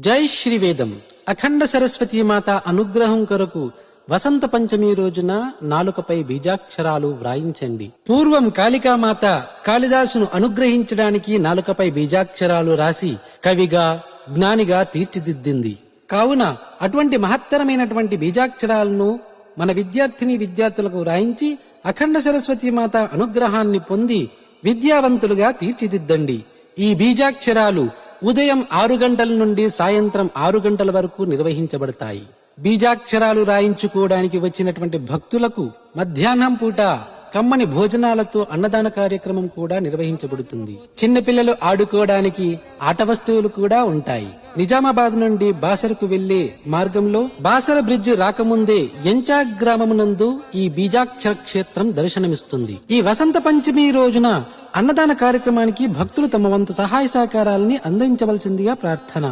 జై శ్రీవేదం. అఖండ సరస్వతీ మాత అనుగ్రహం కొరకు వసంత పంచమి రోజున నాలుకపై బీజాక్షరాలు వ్రాయించండి. పూర్వం కాళికామాత కాళిదాసును అనుగ్రహించడానికి నాలుకపై బీజాక్షరాలు రాసి కవిగా జ్ఞానిగా తీర్చిదిద్దింది. కావున అటువంటి మహత్తరమైనటువంటి బీజాక్షరాలను మన విద్యార్థులకు వ్రాయించి అఖండ సరస్వతీ మాత అనుగ్రహాన్ని పొంది విద్యావంతులుగా తీర్చిదిద్దండి. ఈ బీజాక్షరాలు ఉదయం 6 గంటల నుండి సాయంత్రం 6 గంటల వరకు నిర్వహించబడతాయి. బీజాక్షరాలు రాయించుకోవడానికి వచ్చినటువంటి భక్తులకు మధ్యాహ్నం పూట కమ్మని భోజనాలతో అన్నదాన కార్యక్రమం కూడా నిర్వహించబడుతుంది. చిన్నపిల్లలు ఆడుకోవడానికి ఆట వస్తువులు కూడా ఉంటాయి. నిజామాబాద్ నుండి బాసరకు వెళ్లే మార్గంలో బాసర బ్రిడ్జి రాకముందే ఎంచా గ్రామమునందు ఈ బీజాక్షర క్షేత్రం దర్శనమిస్తుంది. ఈ వసంత పంచమి రోజున అన్నదాన కార్యక్రమానికి భక్తులు తమ వంతు సహాయ సహకారాలని అందించవలసిందిగా ప్రార్థన.